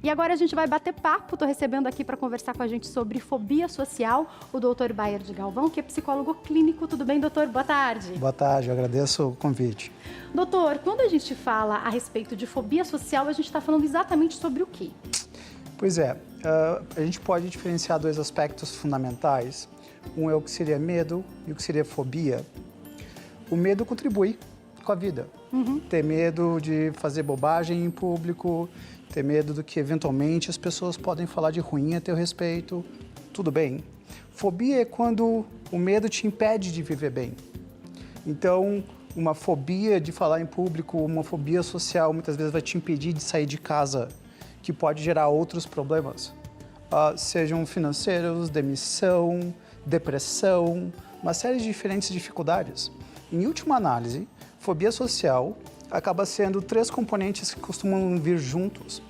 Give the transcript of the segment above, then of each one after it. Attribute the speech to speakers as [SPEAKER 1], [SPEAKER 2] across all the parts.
[SPEAKER 1] E agora a gente vai bater papo, estou recebendo aqui para conversar com a gente sobre fobia social, o Dr. Bayer de Galvão, que é psicólogo clínico. Tudo bem, doutor? Boa tarde.
[SPEAKER 2] Boa tarde, eu agradeço o convite.
[SPEAKER 1] Doutor, quando a gente fala a respeito de fobia social, a gente está falando exatamente sobre o quê?
[SPEAKER 2] Pois é, a gente pode diferenciar dois aspectos fundamentais. Um é o que seria medo e o que seria fobia. O medo contribui com a vida. Ter medo de fazer bobagem em público, ter medo do que eventualmente as pessoas podem falar de ruim a teu respeito, tudo bem. Fobia é quando o medo te impede de viver bem. Então, uma fobia de falar em público, uma fobia social, muitas vezes vai te impedir de sair de casa, que pode gerar outros problemas, sejam financeiros, demissão, depressão, uma série de diferentes dificuldades. Em última análise, fobia social acaba sendo 3 componentes que costumam vir juntos.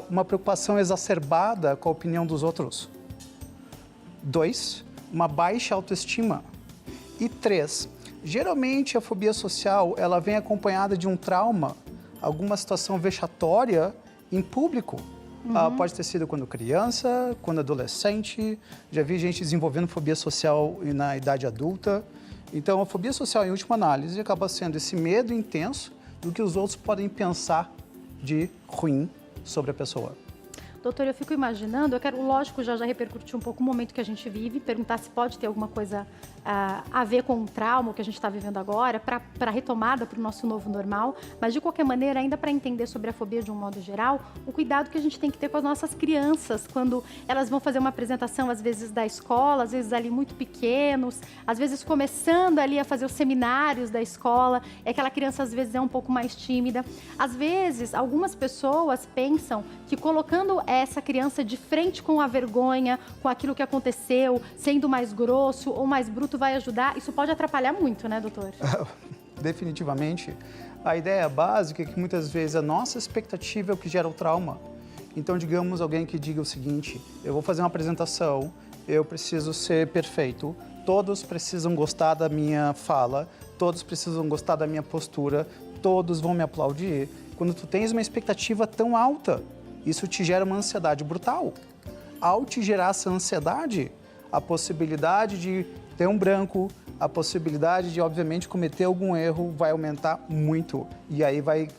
[SPEAKER 2] Uma preocupação exacerbada com a opinião dos outros. 2, uma baixa autoestima. E 3, geralmente a fobia social ela vem acompanhada de um trauma, alguma situação vexatória em público. Pode ter sido quando criança, quando adolescente, já vi gente desenvolvendo fobia social na idade adulta. Então, a fobia social, em última análise, acaba sendo esse medo intenso do que os outros podem pensar de ruim sobre a pessoa.
[SPEAKER 1] Doutor, eu fico imaginando, eu quero, lógico, já repercutir um pouco o momento que a gente vive, perguntar se pode ter alguma coisa a ver com o trauma que a gente está vivendo agora, para a retomada, para o nosso novo normal, mas de qualquer maneira, ainda para entender sobre a fobia de um modo geral, o cuidado que a gente tem que ter com as nossas crianças, quando elas vão fazer uma apresentação, às vezes da escola, às vezes ali muito pequenos, às vezes começando ali a fazer os seminários da escola, é aquela criança às vezes é um pouco mais tímida. Às vezes, algumas pessoas pensam que colocando essa criança de frente com a vergonha, com aquilo que aconteceu, sendo mais grosso ou mais bruto, vai ajudar. Isso pode atrapalhar muito, né, doutor?
[SPEAKER 2] Definitivamente. A ideia básica é que muitas vezes a nossa expectativa é o que gera o trauma. Então, digamos, alguém que diga o seguinte: eu vou fazer uma apresentação, eu preciso ser perfeito, todos precisam gostar da minha fala, todos precisam gostar da minha postura, todos vão me aplaudir. Quando tu tens uma expectativa tão alta, isso te gera uma ansiedade brutal. Ao te gerar essa ansiedade, a possibilidade de ter um branco, a possibilidade de, obviamente, cometer algum erro vai aumentar muito. E aí vai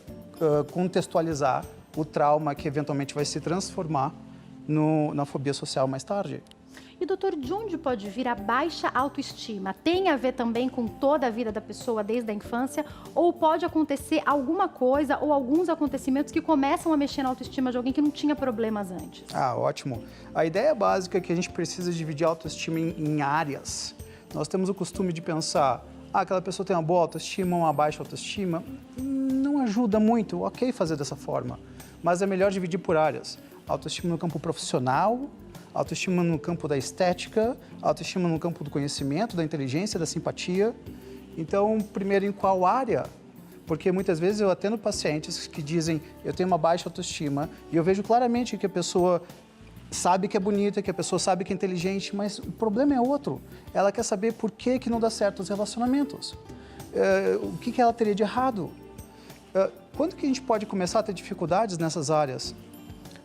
[SPEAKER 2] contextualizar o trauma que eventualmente vai se transformar na fobia social mais tarde.
[SPEAKER 1] E, doutor, de onde pode vir a baixa autoestima? Tem a ver também com toda a vida da pessoa desde a infância? Ou pode acontecer alguma coisa ou alguns acontecimentos que começam a mexer na autoestima de alguém que não tinha problemas antes?
[SPEAKER 2] Ótimo. A ideia básica é que a gente precisa dividir a autoestima em áreas. Nós temos o costume de pensar, aquela pessoa tem uma boa autoestima, uma baixa autoestima. Não ajuda muito, ok fazer dessa forma. Mas é melhor dividir por áreas. Autoestima no campo profissional, autoestima no campo da estética, autoestima no campo do conhecimento, da inteligência, da simpatia. Então, primeiro, em qual área? Porque muitas vezes eu atendo pacientes que dizem, eu tenho uma baixa autoestima, e eu vejo claramente que a pessoa sabe que é bonita, que a pessoa sabe que é inteligente, mas o problema é outro. Ela quer saber por que não dá certo os relacionamentos. O que ela teria de errado? Quando que a gente pode começar a ter dificuldades nessas áreas?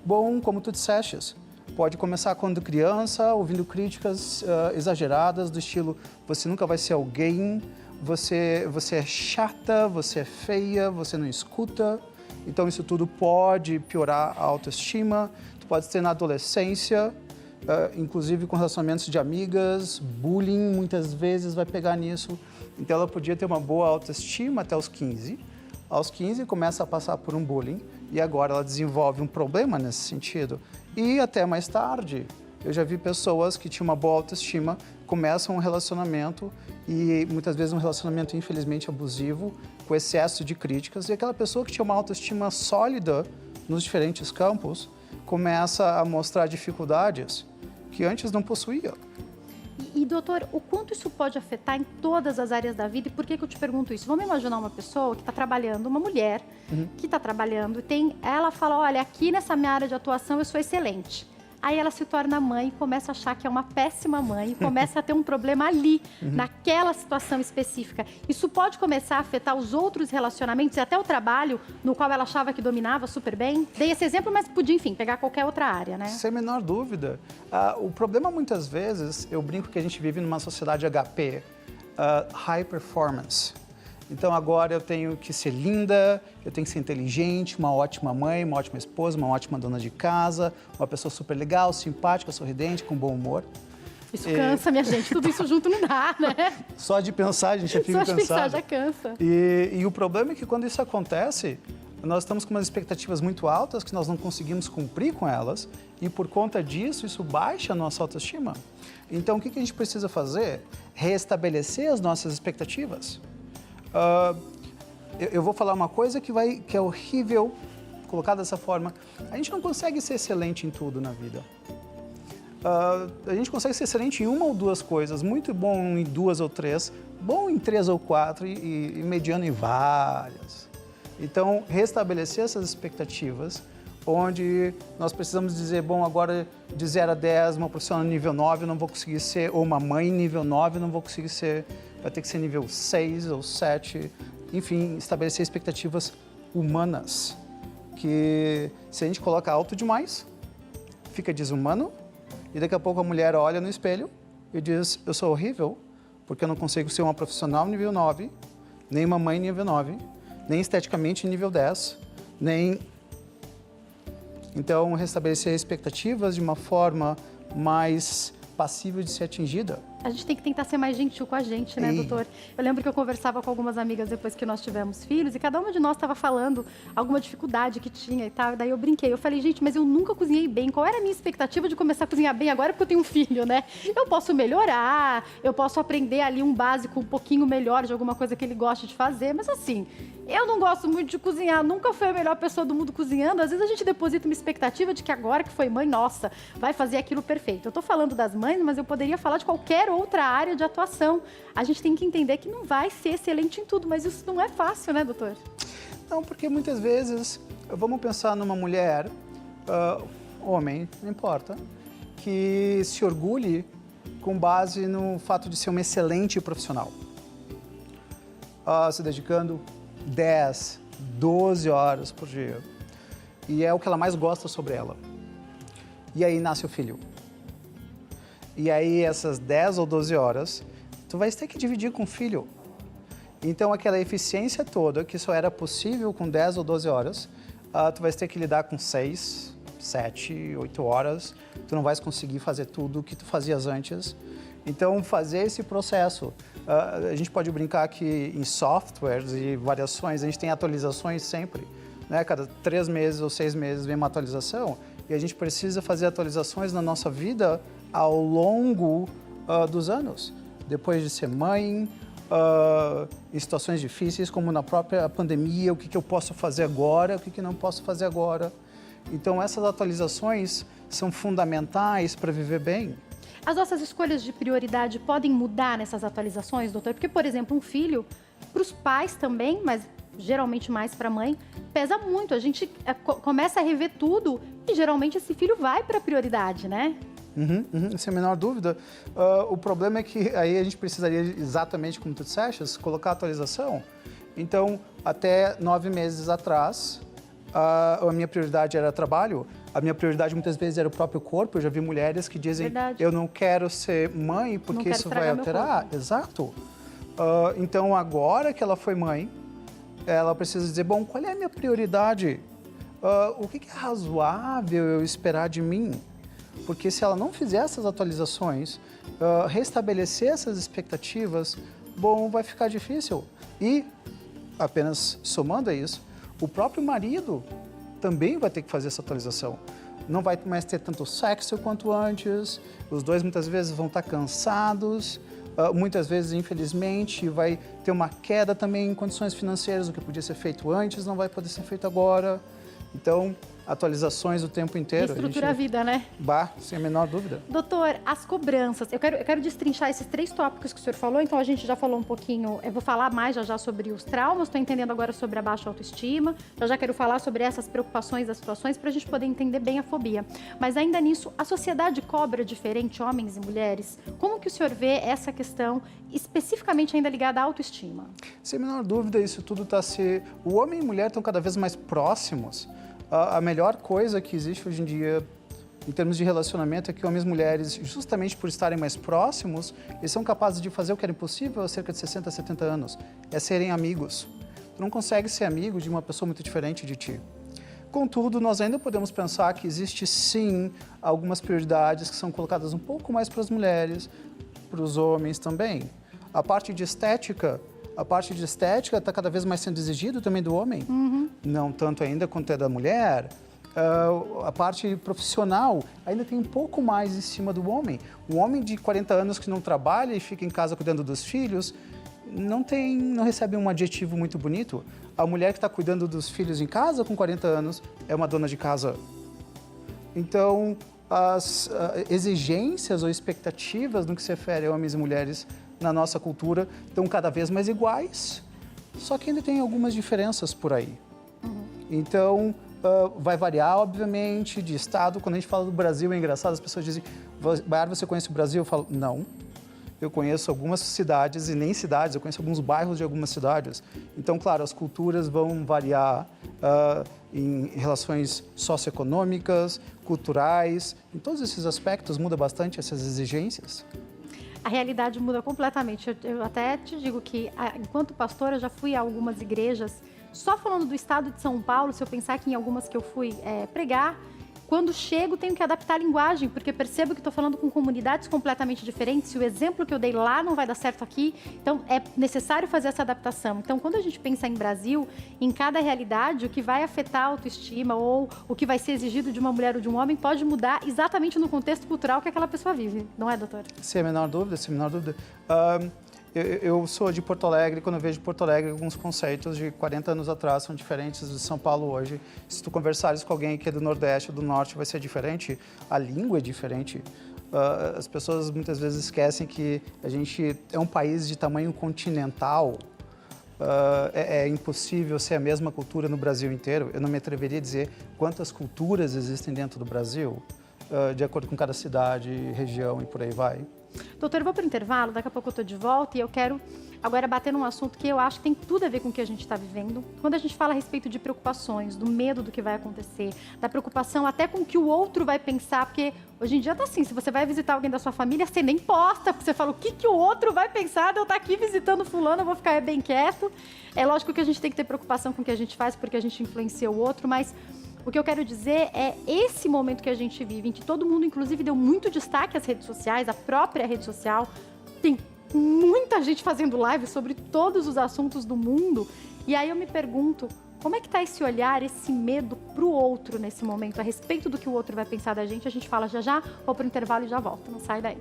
[SPEAKER 2] Bom, como tu disseste, pode começar quando criança, ouvindo críticas exageradas do estilo: você nunca vai ser alguém, você é chata, você é feia, você não escuta. Então isso tudo pode piorar a autoestima. Tu pode ter na adolescência, inclusive com relacionamentos de amigas, bullying muitas vezes vai pegar nisso. Então ela podia ter uma boa autoestima até os 15. Aos 15 começa a passar por um bullying e agora ela desenvolve um problema nesse sentido. E até mais tarde, eu já vi pessoas que tinham uma boa autoestima, começam um relacionamento e muitas vezes um relacionamento infelizmente abusivo, com excesso de críticas, e aquela pessoa que tinha uma autoestima sólida nos diferentes campos, começa a mostrar dificuldades que antes não possuía.
[SPEAKER 1] E, doutor, o quanto isso pode afetar em todas as áreas da vida? E por que eu te pergunto isso? Vamos imaginar uma pessoa que está trabalhando, uma mulher que está trabalhando, ela fala, olha, aqui nessa minha área de atuação eu sou excelente. Aí ela se torna mãe, começa a achar que é uma péssima mãe, começa a ter um problema ali, naquela situação específica. Isso pode começar a afetar os outros relacionamentos e até o trabalho, no qual ela achava que dominava super bem? Dei esse exemplo, mas podia, enfim, pegar qualquer outra área, né?
[SPEAKER 2] Sem a menor dúvida. O problema, muitas vezes, eu brinco que a gente vive numa sociedade HP, high performance. Então, agora eu tenho que ser linda, eu tenho que ser inteligente, uma ótima mãe, uma ótima esposa, uma ótima dona de casa, uma pessoa super legal, simpática, sorridente, com bom humor.
[SPEAKER 1] Isso cansa, minha gente. Tudo isso junto não dá, né?
[SPEAKER 2] Só de pensar, a gente já fica cansado.
[SPEAKER 1] Só de pensar já cansa.
[SPEAKER 2] E o problema é que quando isso acontece, nós estamos com umas expectativas muito altas que nós não conseguimos cumprir com elas e por conta disso, isso baixa a nossa autoestima. Então, o que a gente precisa fazer? Restabelecer as nossas expectativas. Eu vou falar uma coisa que é horrível, colocar dessa forma. A gente não consegue ser excelente em tudo na vida. A gente consegue ser excelente em uma ou duas coisas, muito bom em duas ou três, bom em três ou quatro e mediano em várias. Então, restabelecer essas expectativas, onde nós precisamos dizer, bom, agora de 0 a 10, uma profissional nível 9 eu não vou conseguir ser, ou uma mãe nível 9 eu não vou conseguir ser, vai ter que ser nível 6 ou 7, enfim, estabelecer expectativas humanas, que se a gente coloca alto demais, fica desumano, e daqui a pouco a mulher olha no espelho e diz, eu sou horrível, porque eu não consigo ser uma profissional nível 9, nem uma mãe nível 9, nem esteticamente nível 10, nem... Então, restabelecer expectativas de uma forma mais passível de ser atingida.
[SPEAKER 1] A gente tem que tentar ser mais gentil com a gente, né, doutor? Eu lembro que eu conversava com algumas amigas depois que nós tivemos filhos e cada uma de nós estava falando alguma dificuldade que tinha e tal. Daí eu brinquei, eu falei, gente, mas eu nunca cozinhei bem. Qual era a minha expectativa de começar a cozinhar bem agora porque eu tenho um filho, né? Eu posso melhorar, eu posso aprender ali um básico um pouquinho melhor de alguma coisa que ele goste de fazer, mas assim, eu não gosto muito de cozinhar, nunca fui a melhor pessoa do mundo cozinhando. Às vezes a gente deposita uma expectativa de que agora que foi mãe, nossa, vai fazer aquilo perfeito. Eu tô falando das mães, mas eu poderia falar de qualquer outra área de atuação. A gente tem que entender que não vai ser excelente em tudo, mas isso não é fácil, né, doutor?
[SPEAKER 2] Não, porque muitas vezes, vamos pensar numa mulher, homem, não importa, que se orgulhe com base no fato de ser uma excelente profissional. Se dedicando 10, 12 horas por dia. E é o que ela mais gosta sobre ela. E aí nasce o filho. E aí essas 10 ou 12 horas, tu vai ter que dividir com o filho. Então aquela eficiência toda, que só era possível com 10 ou 12 horas, tu vai ter que lidar com 6, 7, 8 horas. Tu não vais conseguir fazer tudo o que tu fazias antes. Então, fazer esse processo. A gente pode brincar que em softwares e variações, a gente tem atualizações sempre. Né? Cada 3 meses ou 6 meses vem uma atualização e a gente precisa fazer atualizações na nossa vida ao longo dos anos. Depois de ser mãe, em situações difíceis, como na própria pandemia, o que eu posso fazer agora, o que não posso fazer agora. Então, essas atualizações são fundamentais para viver bem.
[SPEAKER 1] As nossas escolhas de prioridade podem mudar nessas atualizações, doutor? Porque, por exemplo, um filho, para os pais também, mas geralmente mais para a mãe, pesa muito. A gente começa a rever tudo e geralmente esse filho vai para a prioridade, né?
[SPEAKER 2] Sem a menor dúvida. O problema é que aí a gente precisaria, exatamente como tu disseste, colocar a atualização. Então, até 9 meses atrás, a minha prioridade era trabalho. A minha prioridade muitas vezes era o próprio corpo. Eu já vi mulheres que dizem, eu não quero ser mãe porque isso vai alterar. Exato. Então, agora que ela foi mãe, ela precisa dizer, bom, qual é a minha prioridade? O que é razoável eu esperar de mim? Porque se ela não fizer essas atualizações, restabelecer essas expectativas, bom, vai ficar difícil. E, apenas somando a isso, o próprio marido também vai ter que fazer essa atualização. Não vai mais ter tanto sexo quanto antes, os dois muitas vezes vão estar cansados, muitas vezes, infelizmente, vai ter uma queda também em condições financeiras, o que podia ser feito antes não vai poder ser feito agora. Então, atualizações o tempo inteiro.
[SPEAKER 1] Estrutura a vida, né?
[SPEAKER 2] Bah, sem a menor dúvida.
[SPEAKER 1] Doutor, as cobranças. Eu quero destrinchar esses 3 tópicos que o senhor falou. Então, a gente já falou um pouquinho, eu vou falar mais já sobre os traumas, estou entendendo agora sobre a baixa autoestima. Já quero falar sobre essas preocupações, as situações, para a gente poder entender bem a fobia. Mas ainda nisso, a sociedade cobra diferente homens e mulheres? Como que o senhor vê essa questão, especificamente ainda ligada à autoestima?
[SPEAKER 2] Sem a menor dúvida, isso tudo está se... O homem e a mulher estão cada vez mais próximos. A melhor coisa que existe hoje em dia, em termos de relacionamento, é que homens e mulheres, justamente por estarem mais próximos, eles são capazes de fazer o que era impossível há cerca de 60, 70 anos, é serem amigos. Tu não consegue ser amigo de uma pessoa muito diferente de ti. Contudo, nós ainda podemos pensar que existe sim algumas prioridades que são colocadas um pouco mais para as mulheres, para os homens também. A parte de estética está cada vez mais sendo exigido também do homem, não tanto ainda quanto é da mulher. A parte profissional ainda tem um pouco mais em cima do homem. O homem de 40 anos que não trabalha e fica em casa cuidando dos filhos, não recebe um adjetivo muito bonito. A mulher que está cuidando dos filhos em casa com 40 anos é uma dona de casa. Então, as exigências ou expectativas no que se refere a homens e mulheres na nossa cultura estão cada vez mais iguais, só que ainda tem algumas diferenças por aí. Então, vai variar, obviamente, de estado. Quando a gente fala do Brasil, é engraçado, as pessoas dizem, Baiara, você conhece o Brasil? Eu falo, não. Eu conheço algumas cidades, e nem cidades, eu conheço alguns bairros de algumas cidades. Então, claro, as culturas vão variar em relações socioeconômicas, culturais, em todos esses aspectos muda bastante essas exigências.
[SPEAKER 1] A realidade muda completamente. Eu até te digo que, enquanto pastora, eu já fui a algumas igrejas, só falando do estado de São Paulo, se eu pensar que em algumas que eu fui pregar, quando chego tenho que adaptar a linguagem, porque percebo que estou falando com comunidades completamente diferentes, se o exemplo que eu dei lá não vai dar certo aqui, então é necessário fazer essa adaptação. Então, quando a gente pensa em Brasil, em cada realidade, o que vai afetar a autoestima ou o que vai ser exigido de uma mulher ou de um homem pode mudar exatamente no contexto cultural que aquela pessoa vive, não é, doutor?
[SPEAKER 2] Sem a menor dúvida, sem a menor dúvida. Eu sou de Porto Alegre, quando eu vejo Porto Alegre, alguns conceitos de 40 anos atrás são diferentes de São Paulo hoje. Se tu conversares com alguém que é do Nordeste ou do Norte, vai ser diferente. A língua é diferente. As pessoas muitas vezes esquecem que a gente é um país de tamanho continental. É impossível ser a mesma cultura no Brasil inteiro. Eu não me atreveria a dizer quantas culturas existem dentro do Brasil, de acordo com cada cidade, região e por aí vai.
[SPEAKER 1] Doutor, eu vou para o intervalo, daqui a pouco eu estou de volta e eu quero agora bater num assunto que eu acho que tem tudo a ver com o que a gente está vivendo. Quando a gente fala a respeito de preocupações, do medo do que vai acontecer, da preocupação até com o que o outro vai pensar, porque hoje em dia tá assim, se você vai visitar alguém da sua família, você nem posta, porque você fala o que o outro vai pensar de eu estar aqui visitando fulano, eu vou ficar bem quieto. É lógico que a gente tem que ter preocupação com o que a gente faz, porque a gente influencia o outro, mas o que eu quero dizer é esse momento que a gente vive, em que todo mundo, inclusive, deu muito destaque às redes sociais, a própria rede social. Tem muita gente fazendo live sobre todos os assuntos do mundo. E aí eu me pergunto, como é que tá esse olhar, esse medo pro outro nesse momento, a respeito do que o outro vai pensar da gente? A gente fala já, vou pro intervalo e já volto. Não sai daí.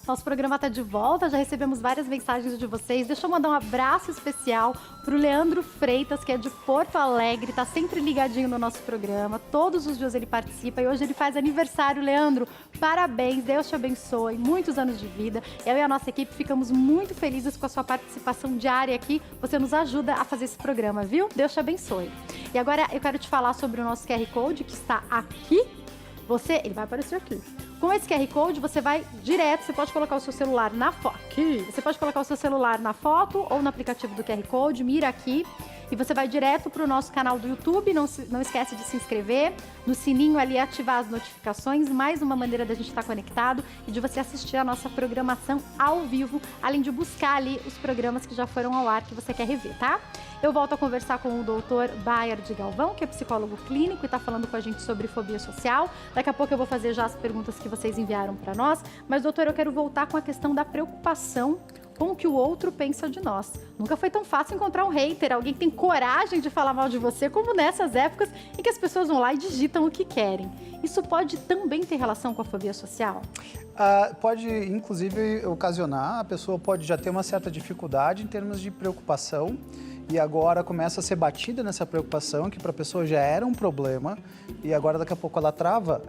[SPEAKER 1] Nosso programa está de volta, já recebemos várias mensagens de vocês. Deixa eu mandar um abraço especial para o Leandro Freitas, que é de Porto Alegre, está sempre ligadinho no nosso programa. Todos os dias ele participa e hoje ele faz aniversário. Leandro, parabéns, Deus te abençoe, muitos anos de vida. Eu e a nossa equipe ficamos muito felizes com a sua participação diária aqui. Você nos ajuda a fazer esse programa, viu? Deus te abençoe. E agora eu quero te falar sobre o nosso QR Code, que está aqui. Ele vai aparecer aqui. Com esse QR Code, você vai direto, você pode colocar o seu celular na foto. Você pode colocar o seu celular na foto ou no aplicativo do QR Code, mira aqui, e você vai direto para o nosso canal do YouTube. Não esquece de se inscrever, no sininho ali ativar as notificações, mais uma maneira da gente estar conectado e de você assistir a nossa programação ao vivo, além de buscar ali os programas que já foram ao ar que você quer rever, tá? Eu volto a conversar com o doutor Bayer de Galvão, que é psicólogo clínico e está falando com a gente sobre fobia social. Daqui a pouco eu vou fazer já as perguntas que vocês enviaram para nós. Mas, doutor, eu quero voltar com a questão da preocupação com o que o outro pensa de nós. Nunca foi tão fácil encontrar um hater, alguém que tem coragem de falar mal de você, como nessas épocas em que as pessoas vão lá e digitam o que querem. Isso pode também ter relação com a fobia social?
[SPEAKER 2] Pode, inclusive, ocasionar, a pessoa pode já ter uma certa dificuldade em termos de preocupação e agora começa a ser batida nessa preocupação, que para a pessoa já era um problema e agora daqui a pouco ela trava.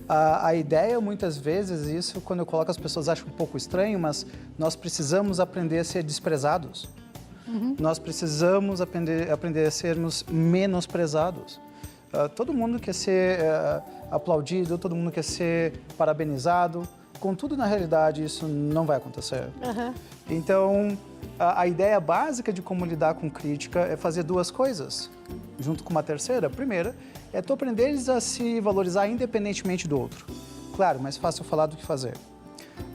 [SPEAKER 2] A ideia, muitas vezes, isso quando eu coloco as pessoas acham um pouco estranho, mas nós precisamos aprender a ser desprezados. Nós precisamos aprender a sermos menosprezados. Todo mundo quer ser aplaudido, todo mundo quer ser parabenizado. Contudo, na realidade, isso não vai acontecer. Então, a ideia básica de como lidar com crítica é fazer duas coisas, junto com uma terceira. A primeira é tu aprenderes a se valorizar independentemente do outro. Claro, mais fácil falar do que fazer.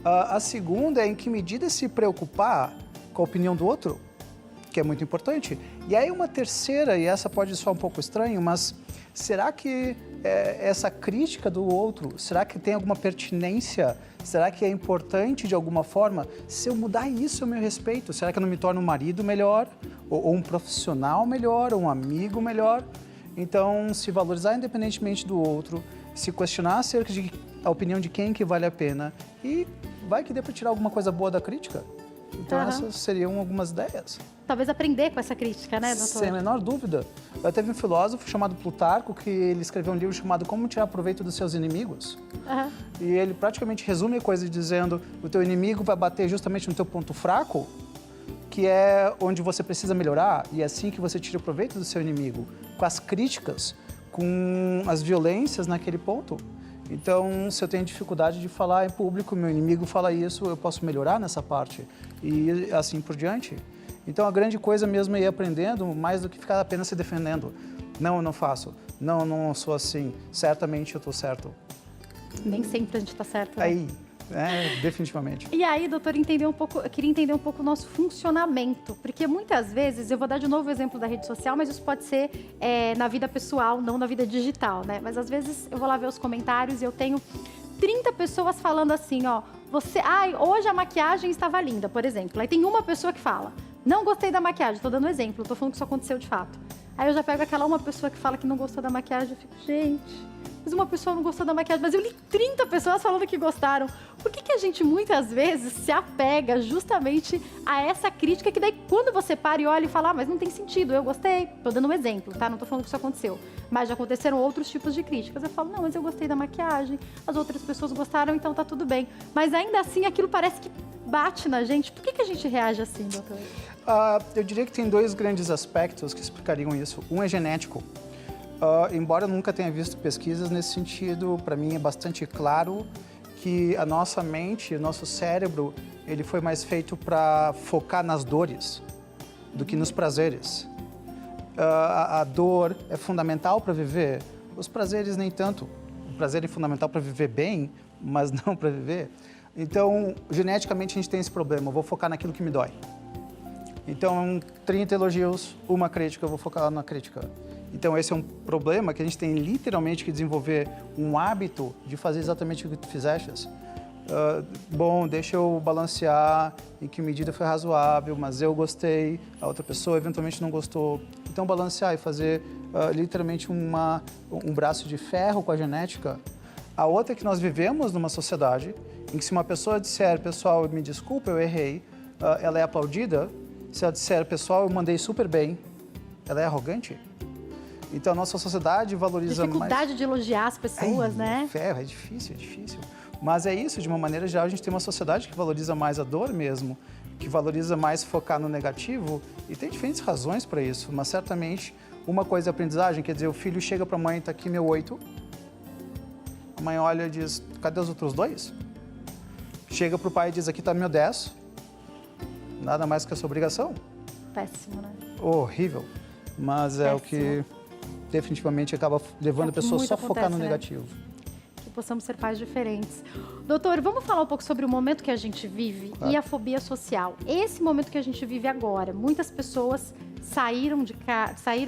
[SPEAKER 2] A segunda é em que medida se preocupar com a opinião do outro, que é muito importante. E aí uma terceira, e essa pode soar um pouco estranho, mas será que essa crítica do outro, será que tem alguma pertinência? Será que é importante de alguma forma? Se eu mudar isso, eu me respeito. Será que eu não me torno um marido melhor? Ou um profissional melhor? Ou um amigo melhor? Então, se valorizar independentemente do outro, se questionar acerca de a opinião de quem que vale a pena e vai que dê para tirar alguma coisa boa da crítica. Então, essas seriam algumas ideias.
[SPEAKER 1] Talvez aprender com essa crítica, né, doutor?
[SPEAKER 2] Sem a menor dúvida. Teve um filósofo chamado Plutarco que ele escreveu um livro chamado Como Tirar Proveito dos Seus Inimigos. E ele praticamente resume a coisa dizendo o teu inimigo vai bater justamente no teu ponto fraco, que é onde você precisa melhorar, e é assim que você tira o proveito do seu inimigo, com as críticas, com as violências naquele ponto. Então, se eu tenho dificuldade de falar em público, meu inimigo fala isso, eu posso melhorar nessa parte, e assim por diante. Então, a grande coisa mesmo é ir aprendendo, mais do que ficar apenas se defendendo. Não, eu não faço. Não, eu não sou assim. Certamente eu estou certo.
[SPEAKER 1] Nem sempre a gente está certo, né?
[SPEAKER 2] Aí, definitivamente.
[SPEAKER 1] E aí, doutor, eu queria entender um pouco o nosso funcionamento, porque muitas vezes, eu vou dar de novo o exemplo da rede social, mas isso pode ser na vida pessoal, não na vida digital, né? Mas às vezes eu vou lá ver os comentários e eu tenho 30 pessoas falando assim, ó, hoje a maquiagem estava linda, por exemplo. Aí tem uma pessoa que fala, não gostei da maquiagem, estou dando um exemplo, estou falando que isso aconteceu de fato. Aí eu já pego aquela uma pessoa que fala que não gostou da maquiagem, eu fico, gente, mas uma pessoa não gostou da maquiagem, mas eu li 30 pessoas falando que gostaram. Por que a gente muitas vezes se apega justamente a essa crítica que daí quando você para e olha e fala, mas não tem sentido, eu gostei, tô dando um exemplo, tá? Não tô falando que isso aconteceu, mas já aconteceram outros tipos de críticas. Eu falo, não, mas eu gostei da maquiagem, as outras pessoas gostaram, então tá tudo bem. Mas ainda assim aquilo parece que bate na gente. Por que a gente reage assim, doutor?
[SPEAKER 2] Eu diria que tem dois grandes aspectos que explicariam isso. Um é genético. Embora eu nunca tenha visto pesquisas nesse sentido, para mim é bastante claro que a nossa mente, o nosso cérebro, ele foi mais feito para focar nas dores do que nos prazeres. A dor é fundamental para viver, os prazeres nem tanto. O prazer é fundamental para viver bem, mas não para viver. Então, geneticamente a gente tem esse problema, eu vou focar naquilo que me dói. Então, 30 elogios, uma crítica, eu vou focar na crítica. Então, esse é um problema que a gente tem literalmente que desenvolver um hábito de fazer exatamente o que tu fizeste. Bom, deixa eu balancear em que medida foi razoável, mas eu gostei, a outra pessoa eventualmente não gostou. Então, balancear e fazer literalmente um braço de ferro com a genética. A outra é que nós vivemos numa sociedade em que se uma pessoa disser, pessoal, me desculpa, eu errei, ela é aplaudida. Se ela disser, pessoal, eu mandei super bem, ela é arrogante. Então, a nossa sociedade valoriza mais...
[SPEAKER 1] Dificuldade de elogiar as pessoas, né?
[SPEAKER 2] Ferro, é difícil. Mas é isso, de uma maneira geral, a gente tem uma sociedade que valoriza mais a dor mesmo, que valoriza mais focar no negativo, e tem diferentes razões para isso, mas certamente uma coisa é aprendizagem, quer dizer, o filho chega para a mãe, está aqui meu 8, a mãe olha e diz, cadê os outros 2? Chega para o pai e diz, aqui está meu 10, nada mais que a sua obrigação.
[SPEAKER 1] Péssimo, né?
[SPEAKER 2] Horrível, mas é o que definitivamente acaba levando a pessoa só a focar no negativo.
[SPEAKER 1] Que possamos ser pais diferentes. Doutor, vamos falar um pouco sobre o momento que a gente vive e a fobia social. Esse momento que a gente vive agora, muitas pessoas saíram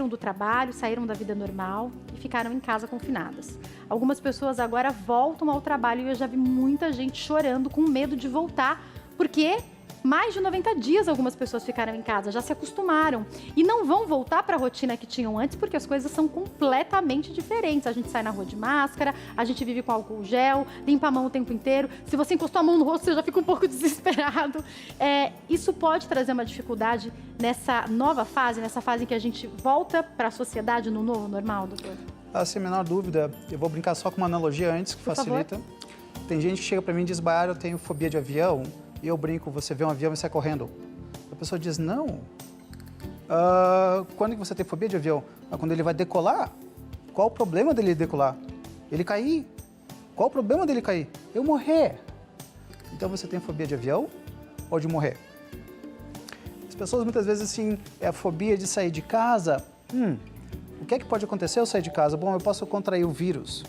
[SPEAKER 1] do trabalho, saíram da vida normal e ficaram em casa confinadas. Algumas pessoas agora voltam ao trabalho e eu já vi muita gente chorando com medo de voltar, porque mais de 90 dias algumas pessoas ficaram em casa, já se acostumaram. E não vão voltar para a rotina que tinham antes, porque as coisas são completamente diferentes. A gente sai na rua de máscara, a gente vive com álcool gel, limpa a mão o tempo inteiro. Se você encostou a mão no rosto, você já fica um pouco desesperado. Isso pode trazer uma dificuldade nessa nova fase, nessa fase em que a gente volta para a sociedade no novo normal, doutor?
[SPEAKER 2] Sem a menor dúvida. Eu vou brincar só com uma analogia antes, que facilita. Tem gente que chega para mim e diz, Baiara, eu tenho fobia de avião. E eu brinco, você vê um avião e sai correndo. A pessoa diz, não. Quando que você tem fobia de avião? Quando ele vai decolar. Qual o problema dele decolar? Ele cair. Qual o problema dele cair? Eu morrer. Então você tem fobia de avião ou de morrer? As pessoas muitas vezes assim, é a fobia de sair de casa. O que é que pode acontecer eu sair de casa? Bom, eu posso contrair o vírus.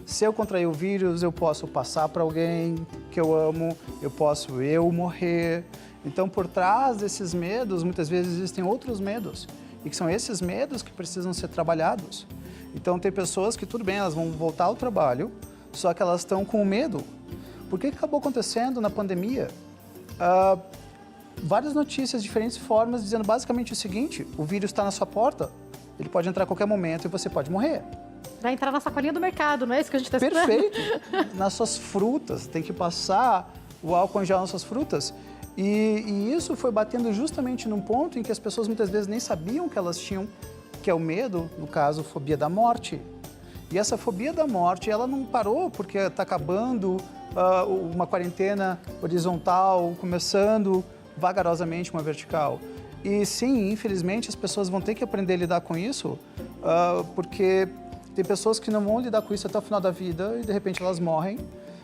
[SPEAKER 2] Se eu contrair o vírus, eu posso passar para alguém que eu amo, eu posso morrer. Então, por trás desses medos, muitas vezes existem outros medos. E que são esses medos que precisam ser trabalhados. Então, tem pessoas que, tudo bem, elas vão voltar ao trabalho, só que elas estão com medo. Por que acabou acontecendo na pandemia? Várias notícias, diferentes formas, dizendo basicamente o seguinte, o vírus está na sua porta, ele pode entrar a qualquer momento e você pode morrer.
[SPEAKER 1] Vai entrar na sacolinha do mercado, não é isso que a gente está esperando?
[SPEAKER 2] Perfeito. Nas suas frutas, tem que passar o álcool em gel nas suas frutas. E isso foi batendo justamente num ponto em que as pessoas muitas vezes nem sabiam que elas tinham, que é o medo, no caso, fobia da morte. E essa fobia da morte, ela não parou porque está acabando uma quarentena horizontal, começando vagarosamente uma vertical. E sim, infelizmente, as pessoas vão ter que aprender a lidar com isso, porque tem pessoas que não vão lidar com isso até o final da vida e, de repente, elas morrem.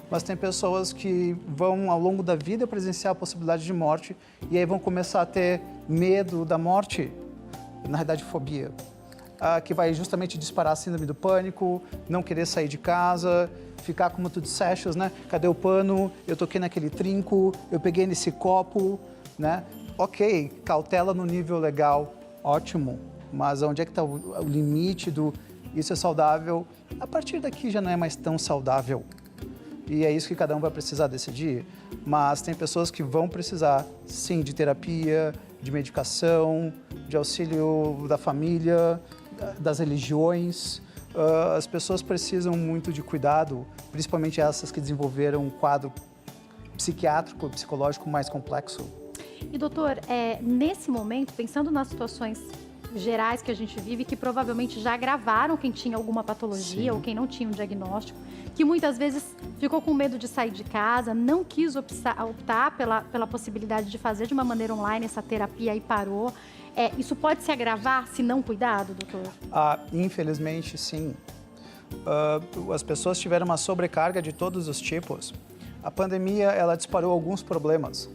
[SPEAKER 2] Mas tem pessoas que vão, ao longo da vida, presenciar a possibilidade de morte e aí vão começar a ter medo da morte, na realidade, fobia, que vai justamente disparar a síndrome do pânico, não querer sair de casa, ficar como tu disseste, né? Cadê o pano? Eu toquei naquele trinco, eu peguei nesse copo, né? Ok, cautela no nível legal, ótimo, mas onde é que está o limite do isso é saudável? A partir daqui já não é mais tão saudável. E é isso que cada um vai precisar decidir. Mas tem pessoas que vão precisar, sim, de terapia, de medicação, de auxílio da família, das religiões. As pessoas precisam muito de cuidado, principalmente essas que desenvolveram um quadro psiquiátrico e psicológico mais complexo.
[SPEAKER 1] E, doutor, nesse momento, pensando nas situações gerais que a gente vive, que provavelmente já agravaram quem tinha alguma patologia, sim, ou quem não tinha um diagnóstico, que muitas vezes ficou com medo de sair de casa, não quis optar pela possibilidade de fazer de uma maneira online essa terapia e parou. Isso pode se agravar se não cuidado, doutor?
[SPEAKER 2] Infelizmente, sim. As pessoas tiveram uma sobrecarga de todos os tipos. A pandemia, ela disparou alguns problemas.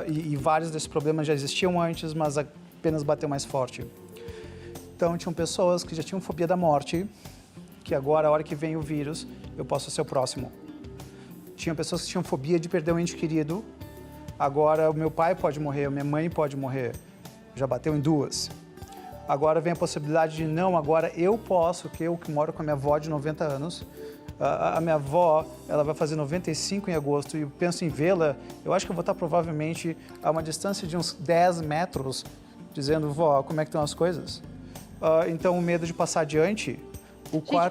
[SPEAKER 2] E vários desses problemas já existiam antes, mas apenas bateu mais forte. Então, tinham pessoas que já tinham fobia da morte, que agora, a hora que vem o vírus, eu posso ser o próximo. Tinha pessoas que tinham fobia de perder um ente querido, agora o meu pai pode morrer, a minha mãe pode morrer, já bateu em duas. Agora vem a possibilidade de não, agora eu posso, que eu que moro com a minha avó de 90 anos, a minha avó, ela vai fazer 95 em agosto e eu penso em vê-la, eu acho que eu vou estar provavelmente a uma distância de uns 10 metros, dizendo, vó, como é que estão as coisas? Então, o medo de passar adiante,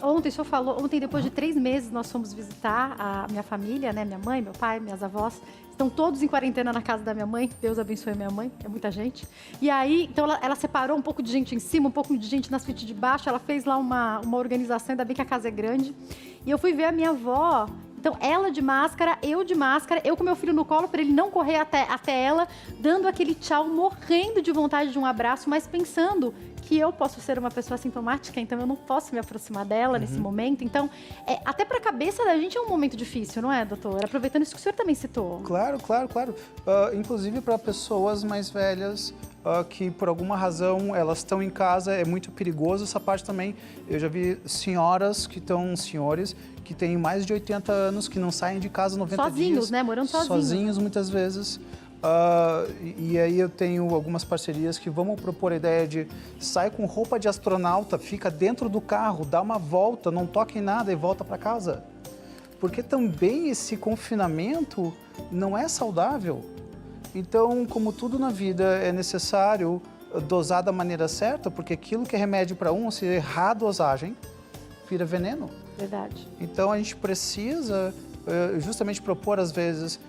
[SPEAKER 1] Ontem o senhor falou, depois de 3 meses, nós fomos visitar a minha família, né? Minha mãe, meu pai, minhas avós. Estão todos em quarentena na casa da minha mãe. Deus abençoe a minha mãe, é muita gente. E aí, então ela separou um pouco de gente em cima, um pouco de gente na suíte de baixo. Ela fez lá uma organização, ainda bem que a casa é grande. E eu fui ver a minha avó. Então, ela de máscara, eu com meu filho no colo, para ele não correr até ela, dando aquele tchau, morrendo de vontade de um abraço, mas pensando que eu posso ser uma pessoa assintomática, então eu não posso me aproximar dela nesse momento. Então, até para a cabeça da gente é um momento difícil, não é, doutor? Aproveitando isso que o senhor também citou.
[SPEAKER 2] Claro. Inclusive para pessoas mais velhas, que por alguma razão elas estão em casa, é muito perigoso essa parte também. Eu já vi senhores que têm mais de 80 anos, que não saem de casa 90 dias.
[SPEAKER 1] Sozinhos, né? Morando sozinhos.
[SPEAKER 2] Sozinhos, muitas vezes. E aí eu tenho algumas parcerias que vamos propor a ideia de sai com roupa de astronauta, fica dentro do carro, dá uma volta, não toca em nada e volta para casa. Porque também esse confinamento não é saudável. Então, como tudo na vida, é necessário dosar da maneira certa, porque aquilo que é remédio para um, se errar a dosagem, vira veneno.
[SPEAKER 1] Verdade.
[SPEAKER 2] Então, a gente precisa justamente propor, às vezes,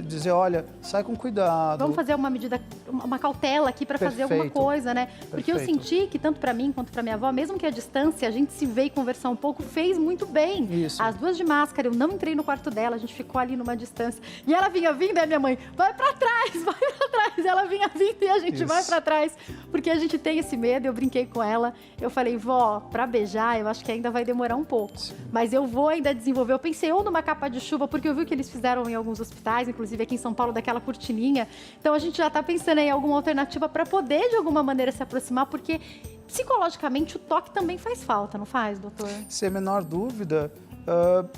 [SPEAKER 2] dizer, olha, sai com cuidado.
[SPEAKER 1] Vamos fazer uma medida, uma cautela aqui para fazer alguma coisa, né? Porque eu senti que tanto para mim quanto para minha avó, mesmo que a distância, a gente se vê e conversar um pouco, fez muito bem.
[SPEAKER 2] Isso.
[SPEAKER 1] As duas de máscara, eu não entrei no quarto dela, a gente ficou ali numa distância. E ela vinha vindo, minha mãe, vai para trás, vai para trás. Ela vinha vindo e a gente vai para trás, porque a gente tem esse medo. Eu brinquei com ela, eu falei, vó, para beijar, eu acho que ainda vai demorar um pouco. Sim. Mas eu vou ainda desenvolver. Eu pensei ou numa capa de chuva, porque eu vi que eles fizeram em alguns hospitais, inclusive aqui em São Paulo, daquela cortininha. Então a gente já está pensando em alguma alternativa para poder, de alguma maneira, se aproximar, porque psicologicamente o toque também faz falta, não faz, doutor?
[SPEAKER 2] Sem a menor dúvida.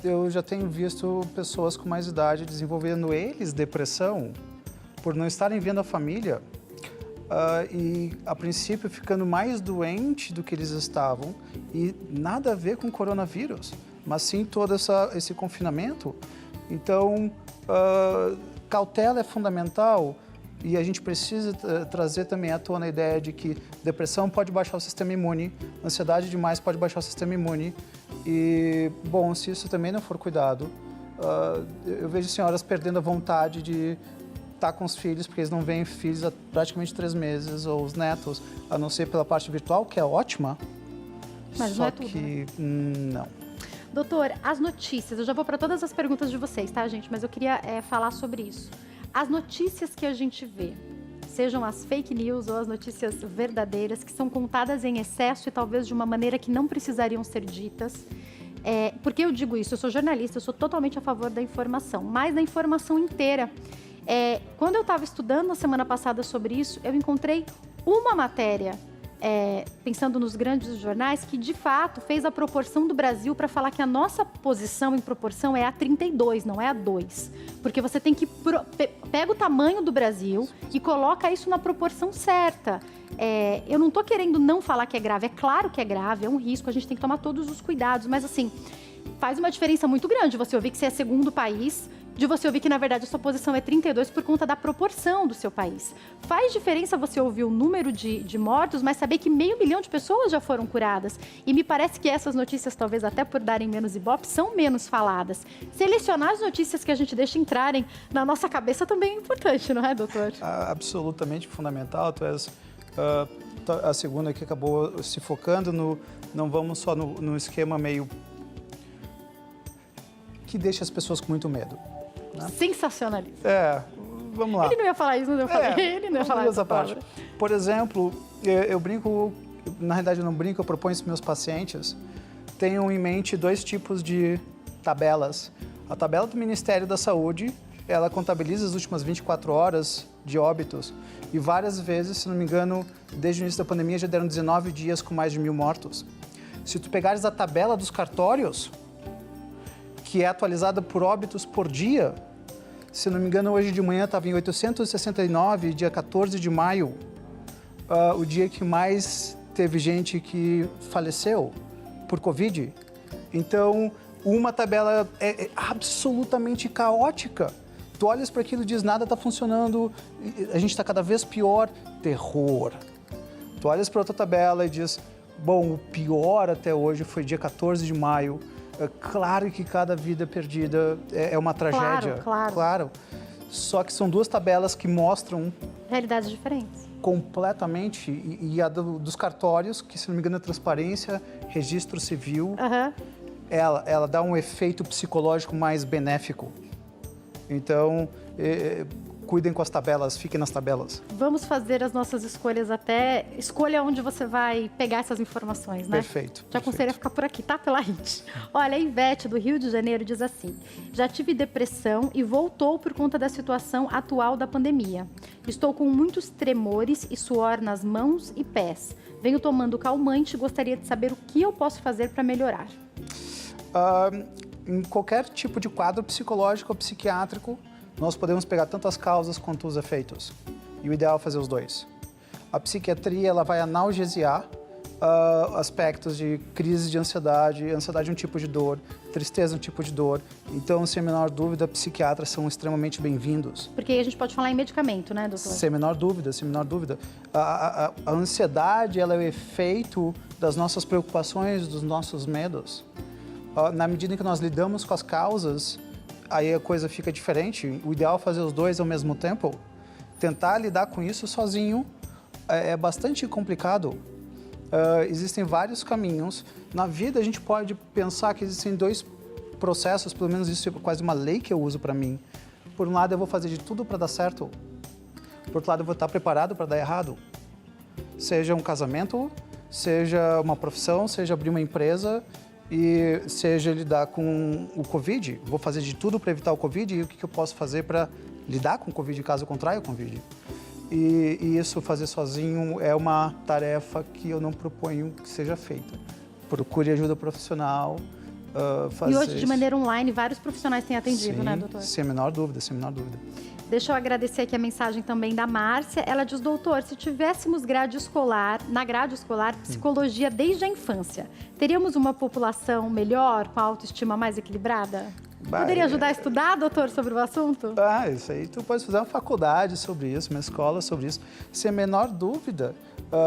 [SPEAKER 2] Eu já tenho visto pessoas com mais idade desenvolvendo eles depressão por não estarem vendo a família e, a princípio, ficando mais doente do que eles estavam e nada a ver com coronavírus, mas sim todo esse confinamento. Então, cautela é fundamental e a gente precisa trazer também à tona a ideia de que depressão pode baixar o sistema imune, ansiedade demais pode baixar o sistema imune e, bom, se isso também não for cuidado, eu vejo senhoras perdendo a vontade de estar com os filhos, porque eles não veem filhos há praticamente 3 meses, ou os netos, a não ser pela parte virtual, que é ótima,
[SPEAKER 1] mas
[SPEAKER 2] só
[SPEAKER 1] não é tudo,
[SPEAKER 2] que
[SPEAKER 1] né?
[SPEAKER 2] Não.
[SPEAKER 1] Doutor, as notícias, eu já vou para todas as perguntas de vocês, tá, gente? Mas eu queria falar sobre isso. As notícias que a gente vê, sejam as fake news ou as notícias verdadeiras, que são contadas em excesso e talvez de uma maneira que não precisariam ser ditas. Por que eu digo isso? Eu sou jornalista, eu sou totalmente a favor da informação, mas da informação inteira. Quando eu estava estudando na semana passada sobre isso, eu encontrei uma matéria, pensando nos grandes jornais, que de fato fez a proporção do Brasil para falar que a nossa posição em proporção é a 32, não é a 2. Porque você tem que pega o tamanho do Brasil e coloca isso na proporção certa. Eu não estou querendo não falar que é grave, é claro que é grave, é um risco, a gente tem que tomar todos os cuidados, mas assim, faz uma diferença muito grande você ouvir que você é segundo país, de você ouvir que, na verdade, a sua posição é 32 por conta da proporção do seu país. Faz diferença você ouvir o número de mortos, mas saber que 500 mil de pessoas já foram curadas. E me parece que essas notícias, talvez até por darem menos ibope, são menos faladas. Selecionar as notícias que a gente deixa entrarem na nossa cabeça também é importante, não é, doutor?
[SPEAKER 2] Absolutamente fundamental. Tu és a segunda que acabou se focando não vamos só no esquema meio que deixa as pessoas com muito medo. Né?
[SPEAKER 1] Sensacionalista.
[SPEAKER 2] Vamos lá.
[SPEAKER 1] Ele não ia falar isso, não eu falei. Ele não ia falar essa parte.
[SPEAKER 2] Por exemplo, eu brinco, na realidade eu não brinco, eu proponho isso para meus pacientes, tenham em mente 2 tipos de tabelas. A tabela do Ministério da Saúde, ela contabiliza as últimas 24 horas de óbitos e várias vezes, se não me engano, desde o início da pandemia já deram 19 dias com mais de 1.000 mortos. Se tu pegares a tabela dos cartórios, que é atualizada por óbitos por dia, se não me engano, hoje de manhã estava em 869, dia 14 de maio, o dia que mais teve gente que faleceu por Covid. Então, uma tabela é absolutamente caótica. Tu olhas para aquilo e diz, nada está funcionando, a gente está cada vez pior, terror. Tu olhas para outra tabela e diz, bom, o pior até hoje foi dia 14 de maio, claro que cada vida perdida é uma tragédia. Claro. Só que são 2 tabelas que mostram...
[SPEAKER 1] realidades diferentes.
[SPEAKER 2] Completamente. E a dos cartórios, que se não me engano é transparência, registro civil, ela dá um efeito psicológico mais benéfico. Então, cuidem com as tabelas, fiquem nas tabelas.
[SPEAKER 1] Vamos fazer as nossas escolhas até... Escolha onde você vai pegar essas informações, né?
[SPEAKER 2] Perfeito.
[SPEAKER 1] Te aconselho a ficar por aqui, tá? Pela rede. Olha, a Ivete, do Rio de Janeiro, diz assim: já tive depressão e voltou por conta da situação atual da pandemia. Estou com muitos tremores e suor nas mãos e pés. Venho tomando calmante e gostaria de saber o que eu posso fazer para melhorar.
[SPEAKER 2] Em qualquer tipo de quadro psicológico ou psiquiátrico, nós podemos pegar tanto as causas quanto os efeitos. E o ideal é fazer os 2. A psiquiatria ela vai analgesiar aspectos de crise de ansiedade. Ansiedade é um tipo de dor, tristeza é um tipo de dor. Então, sem a menor dúvida, psiquiatras são extremamente bem-vindos.
[SPEAKER 1] Porque aí a gente pode falar em medicamento, né, doutor?
[SPEAKER 2] Sem a menor dúvida, sem a menor dúvida. A ansiedade, ela é o efeito das nossas preocupações, dos nossos medos. Na medida em que nós lidamos com as causas, aí a coisa fica diferente. O ideal é fazer os dois ao mesmo tempo. Tentar lidar com isso sozinho é bastante complicado. Existem vários caminhos. Na vida, a gente pode pensar que existem dois processos, pelo menos isso é quase uma lei que eu uso para mim. Por um lado, eu vou fazer de tudo para dar certo. Por outro lado, eu vou estar preparado para dar errado. Seja um casamento, seja uma profissão, seja abrir uma empresa e seja lidar com o Covid. Vou fazer de tudo para evitar o Covid e o que eu posso fazer para lidar com o Covid caso eu contraia o Covid. E isso, fazer sozinho, é uma tarefa que eu não proponho que seja feita. Procure ajuda profissional.
[SPEAKER 1] E hoje, de maneira online, vários profissionais têm atendido,
[SPEAKER 2] Sim,
[SPEAKER 1] né, doutor?
[SPEAKER 2] Sem a menor dúvida, sem a menor dúvida.
[SPEAKER 1] Deixa eu agradecer aqui a mensagem também da Márcia. Ela diz, doutor, se tivéssemos na grade escolar, psicologia desde a infância, teríamos uma população melhor, com a autoestima mais equilibrada? Poderia ajudar a estudar, doutor, sobre o assunto?
[SPEAKER 2] Isso aí, tu pode fazer uma faculdade sobre isso, uma escola sobre isso. Sem a menor dúvida,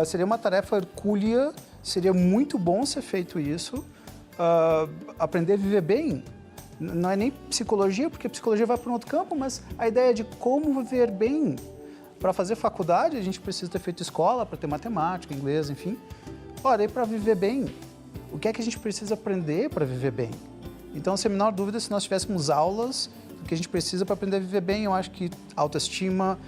[SPEAKER 2] seria uma tarefa hercúlea, seria muito bom ser feito isso. Aprender a viver bem. Não é nem psicologia, porque a psicologia vai para um outro campo, mas a ideia de como viver bem. Para fazer faculdade, a gente precisa ter feito escola, para ter matemática, inglês, enfim. Ora, e para viver bem? O que é que a gente precisa aprender para viver bem? Então, sem a menor dúvida, se nós tivéssemos aulas do que a gente precisa para aprender a viver bem, eu acho que autoestima,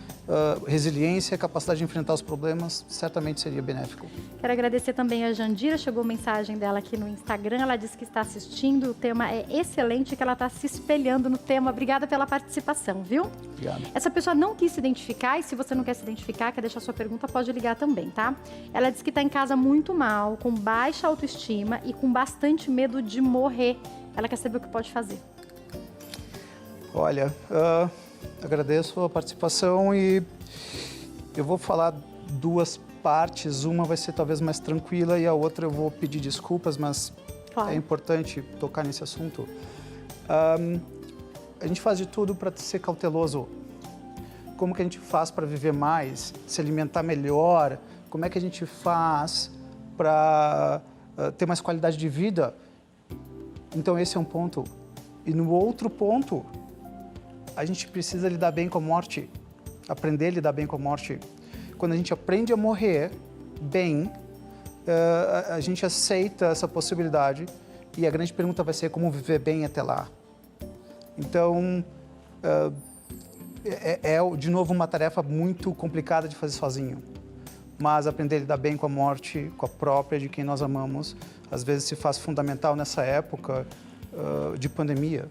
[SPEAKER 2] resiliência, capacidade de enfrentar os problemas, certamente seria benéfico.
[SPEAKER 1] Quero agradecer também a Jandira, chegou mensagem dela aqui no Instagram, ela disse que está assistindo, o tema é excelente, que ela está se espelhando no tema. Obrigada pela participação, viu?
[SPEAKER 2] Obrigado.
[SPEAKER 1] Essa pessoa não quis se identificar, e se você não quer se identificar, quer deixar sua pergunta, pode ligar também, tá? Ela disse que está em casa muito mal, com baixa autoestima e com bastante medo de morrer. Ela quer saber o que pode fazer.
[SPEAKER 2] Olha, agradeço a participação e eu vou falar duas partes. Uma vai ser talvez mais tranquila e a outra eu vou pedir desculpas, mas
[SPEAKER 1] Claro.
[SPEAKER 2] é importante tocar nesse assunto. A gente faz de tudo para ser cauteloso. Como que a gente faz para viver mais, se alimentar melhor? Como é que a gente faz para ter mais qualidade de vida? Então esse é um ponto. E no outro ponto, a gente precisa lidar bem com a morte, aprender a lidar bem com a morte. Quando a gente aprende a morrer bem, a gente aceita essa possibilidade e a grande pergunta vai ser como viver bem até lá. Então, de novo uma tarefa muito complicada de fazer sozinho, mas aprender a lidar bem com a morte, com a própria de quem nós amamos, às vezes se faz fundamental nessa época de pandemia.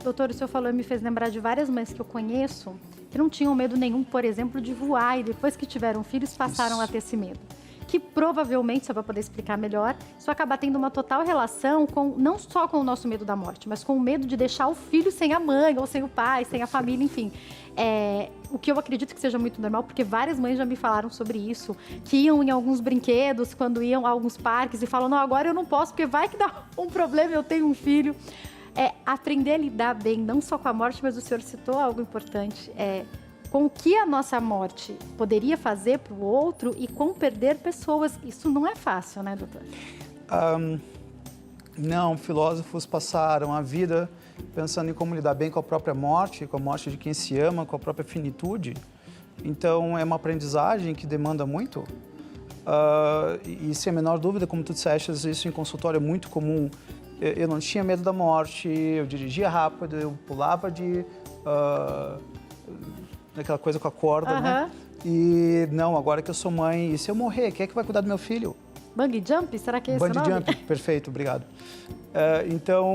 [SPEAKER 1] Doutor, o senhor falou e me fez lembrar de várias mães que eu conheço que não tinham medo nenhum, por exemplo, de voar e depois que tiveram filhos passaram a ter esse medo. Que provavelmente, só para poder explicar melhor, isso acaba tendo uma total relação com, não só com o nosso medo da morte, mas com o medo de deixar o filho sem a mãe, ou sem o pai, sem a família, enfim. O que eu acredito que seja muito normal, porque várias mães já me falaram sobre isso, que iam em alguns brinquedos, quando iam a alguns parques e falam, não, agora eu não posso, porque vai que dá um problema, eu tenho um filho. Aprender a lidar bem, não só com a morte, mas o senhor citou algo importante, com o que a nossa morte poderia fazer para o outro e com perder pessoas. Isso não é fácil, né, doutor?
[SPEAKER 2] Não, filósofos passaram a vida pensando em como lidar bem com a própria morte, com a morte de quem se ama, com a própria finitude. Então, é uma aprendizagem que demanda muito. E sem a menor dúvida, como tu disseste, isso em consultório é muito comum. Eu não tinha medo da morte, eu dirigia rápido, eu pulava daquela coisa com a corda, né? E não, agora que eu sou mãe, e se eu morrer, quem é que vai cuidar do meu filho?
[SPEAKER 1] Bungee jump? Será que é esse o nome?
[SPEAKER 2] Bungee jump, perfeito, obrigado. Então,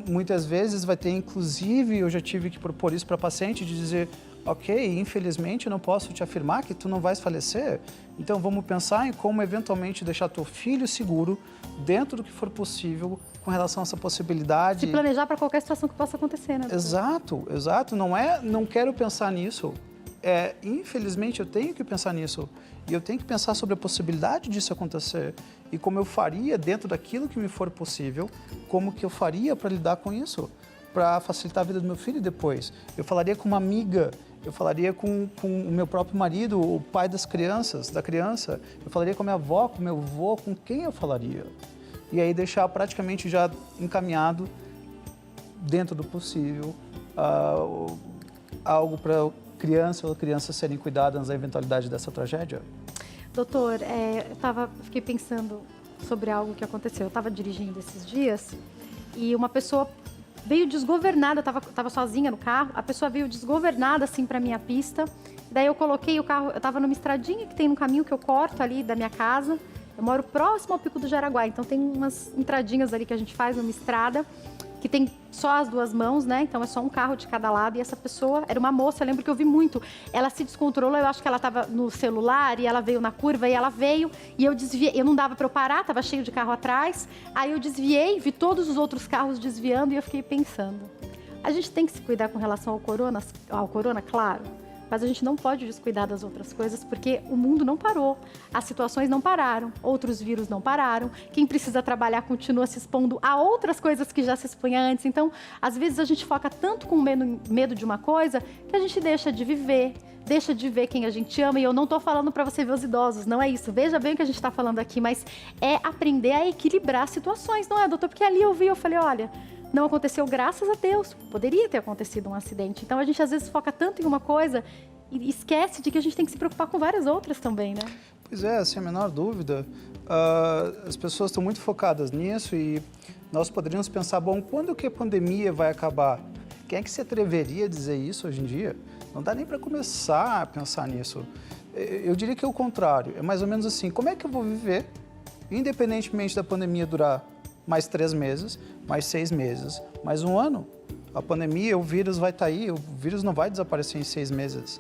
[SPEAKER 2] muitas vezes vai ter, inclusive, eu já tive que propor isso para paciente, de dizer, ok, infelizmente eu não posso te afirmar que tu não vais falecer, então vamos pensar em como eventualmente deixar teu filho seguro dentro do que for possível com relação a essa possibilidade.
[SPEAKER 1] Se planejar para qualquer situação que possa acontecer, né, doutor?
[SPEAKER 2] Exato. Não quero pensar nisso. infelizmente, eu tenho que pensar nisso. E eu tenho que pensar sobre a possibilidade disso acontecer. E como eu faria dentro daquilo que me for possível, como que eu faria para lidar com isso, para facilitar a vida do meu filho depois. Eu falaria com uma amiga, eu falaria com o meu próprio marido, o pai das crianças, da criança. Eu falaria com a minha avó, com o meu avô, com quem eu falaria. E aí deixar praticamente já encaminhado, dentro do possível, algo para criança ou crianças serem cuidadas na eventualidade dessa tragédia.
[SPEAKER 1] Doutor, fiquei pensando sobre algo que aconteceu. Eu estava dirigindo esses dias e uma pessoa veio desgovernada, eu estava sozinha no carro, a pessoa veio desgovernada assim para minha pista. Daí eu coloquei o carro, eu estava numa estradinha que tem um caminho que eu corto ali da minha casa. Eu moro próximo ao Pico do Jaraguá, então tem umas entradinhas ali que a gente faz numa estrada que tem só as duas mãos, né? Então é só um carro de cada lado. E essa pessoa era uma moça, eu lembro que eu vi muito. Ela se descontrolou, eu acho que ela estava no celular e ela veio na curva e ela veio e eu desviei. Eu não dava para eu parar, estava cheio de carro atrás. Aí eu desviei, vi todos os outros carros desviando e eu fiquei pensando. A gente tem que se cuidar com relação ao corona, claro. Mas a gente não pode descuidar das outras coisas, porque o mundo não parou, as situações não pararam, outros vírus não pararam, quem precisa trabalhar continua se expondo a outras coisas que já se expunha antes. Então, às vezes a gente foca tanto com medo de uma coisa, que a gente deixa de viver, deixa de ver quem a gente ama. E eu não estou falando para você ver os idosos, não é isso. Veja bem o que a gente está falando aqui, mas é aprender a equilibrar situações, não é, doutor? Porque ali eu falei, olha... Não aconteceu, graças a Deus. Poderia ter acontecido um acidente. Então, a gente às vezes foca tanto em uma coisa e esquece de que a gente tem que se preocupar com várias outras também, né?
[SPEAKER 2] Pois é, sem a menor dúvida. As pessoas estão muito focadas nisso e nós poderíamos pensar, bom, quando que a pandemia vai acabar? Quem é que se atreveria a dizer isso hoje em dia? Não dá nem para começar a pensar nisso. Eu diria que é o contrário. É mais ou menos assim, como é que eu vou viver, independentemente da pandemia durar mais 3 meses, mais 6 meses, mais 1 ano. A pandemia, o vírus vai estar aí, o vírus não vai desaparecer em 6 meses.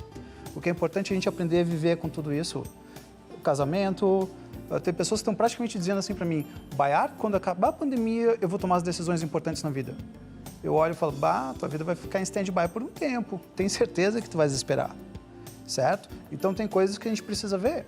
[SPEAKER 2] O que é importante é a gente aprender a viver com tudo isso. O casamento, tem pessoas que estão praticamente dizendo assim para mim, Bayar, quando acabar a pandemia, eu vou tomar as decisões importantes na vida. Eu olho e falo, tua vida vai ficar em stand-by por um tempo, tem certeza que tu vai desesperar, certo? Então tem coisas que a gente precisa ver.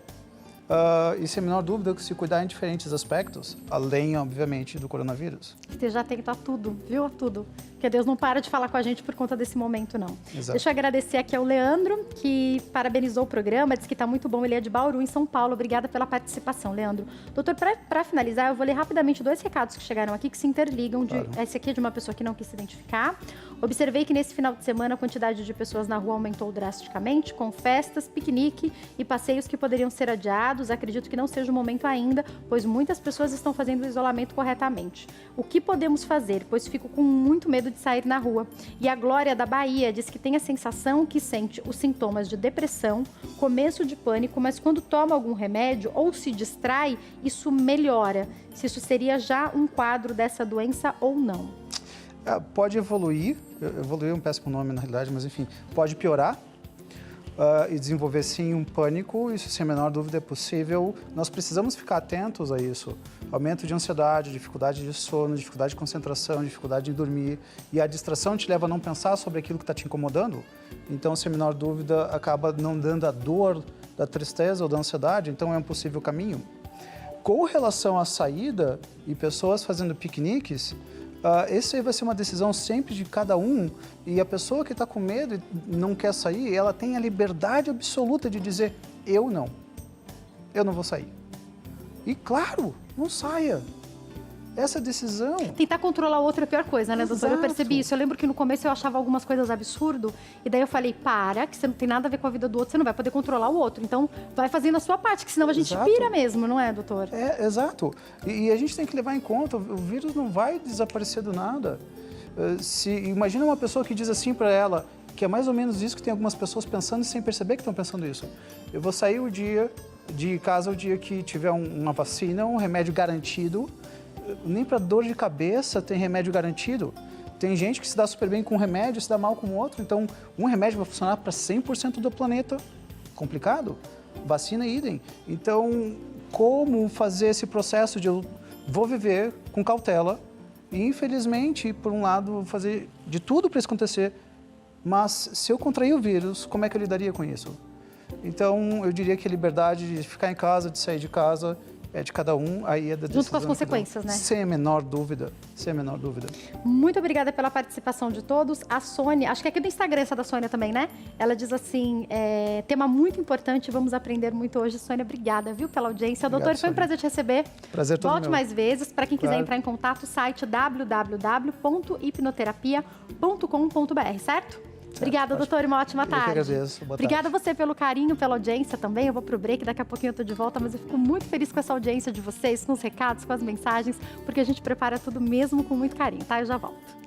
[SPEAKER 2] E sem a menor dúvida que se cuidar em diferentes aspectos, além, obviamente, do coronavírus.
[SPEAKER 1] Esteja atento a tudo, viu? A tudo. Porque Deus não para de falar com a gente por conta desse momento, não.
[SPEAKER 2] Exato.
[SPEAKER 1] Deixa eu agradecer aqui ao Leandro, que parabenizou o programa, disse que está muito bom. Ele é de Bauru, em São Paulo. Obrigada pela participação, Leandro. Doutor, para finalizar, eu vou ler rapidamente 2 recados que chegaram aqui, que se interligam. Claro. Esse aqui é de uma pessoa que não quis se identificar. Observei que nesse final de semana a quantidade de pessoas na rua aumentou drasticamente, com festas, piquenique e passeios que poderiam ser adiados. Acredito que não seja o momento ainda, pois muitas pessoas estão fazendo o isolamento corretamente. O que podemos fazer? Pois fico com muito medo de sair na rua. E a Glória da Bahia diz que tem a sensação que sente os sintomas de depressão, começo de pânico, mas quando toma algum remédio ou se distrai, isso melhora. Se isso seria já um quadro dessa doença ou não.
[SPEAKER 2] Pode evoluir, evoluir é um péssimo nome na realidade, mas enfim, pode piorar. E desenvolver sim um pânico, isso sem a menor dúvida é possível. Nós precisamos ficar atentos a isso. Aumento de ansiedade, dificuldade de sono, dificuldade de concentração, dificuldade de dormir. E a distração te leva a não pensar sobre aquilo que está te incomodando. Então, sem a menor dúvida, acaba não dando a dor da tristeza ou da ansiedade, então é um possível caminho. Com relação à saída e pessoas fazendo piqueniques, essa aí vai ser uma decisão sempre de cada um, e a pessoa que está com medo e não quer sair, ela tem a liberdade absoluta de dizer, eu não vou sair. E claro, não saia. Essa decisão...
[SPEAKER 1] Tentar controlar o outro é a pior coisa, né, doutora? Eu percebi isso. Eu lembro que no começo eu achava algumas coisas absurdo, e daí eu falei, que você não tem nada a ver com a vida do outro, você não vai poder controlar o outro. Então, vai fazendo a sua parte, que senão a gente pira mesmo, não é, doutor?
[SPEAKER 2] Exato. E a gente tem que levar em conta, o vírus não vai desaparecer do nada. Imagina uma pessoa que diz assim para ela, que é mais ou menos isso que tem algumas pessoas pensando sem perceber que estão pensando isso. Eu vou sair de casa o dia que tiver uma vacina, um remédio garantido. Nem para dor de cabeça tem remédio garantido. Tem gente que se dá super bem com um remédio, se dá mal com o outro. Então, um remédio vai funcionar para 100% do planeta. Complicado. Vacina, idem. Então, como fazer esse processo de eu vou viver com cautela e, infelizmente, por um lado, fazer de tudo para isso acontecer Mas se eu contrair o vírus, como é que eu lidaria com isso? Então, eu diria que a liberdade de ficar em casa, de sair de casa, é de cada um, aí é da decisão.
[SPEAKER 1] Junto com as consequências, né?
[SPEAKER 2] Sem a menor dúvida, sem a menor dúvida.
[SPEAKER 1] Muito obrigada pela participação de todos. A Sônia, acho que é aqui do Instagram essa da Sônia também, né? Ela diz assim, tema muito importante, vamos aprender muito hoje. Sônia, obrigada, viu, pela audiência.
[SPEAKER 2] Obrigado,
[SPEAKER 1] Doutor, foi um
[SPEAKER 2] Sônia.
[SPEAKER 1] prazer te receber.
[SPEAKER 2] Prazer todo
[SPEAKER 1] Volte
[SPEAKER 2] meu.
[SPEAKER 1] mais vezes. Para quem quiser
[SPEAKER 2] Claro.
[SPEAKER 1] entrar em contato, o site www.hipnoterapia.com.br, certo? Obrigada,
[SPEAKER 2] ótimo.
[SPEAKER 1] doutor, e uma ótima
[SPEAKER 2] Eu que
[SPEAKER 1] tarde.
[SPEAKER 2] agradeço. Boa
[SPEAKER 1] Obrigada
[SPEAKER 2] tarde.
[SPEAKER 1] a você pelo carinho, pela audiência também. Eu vou pro break, daqui a pouquinho eu tô de volta, mas eu fico muito feliz com essa audiência de vocês, com os recados, com as mensagens, porque a gente prepara tudo mesmo com muito carinho, tá? Eu já volto.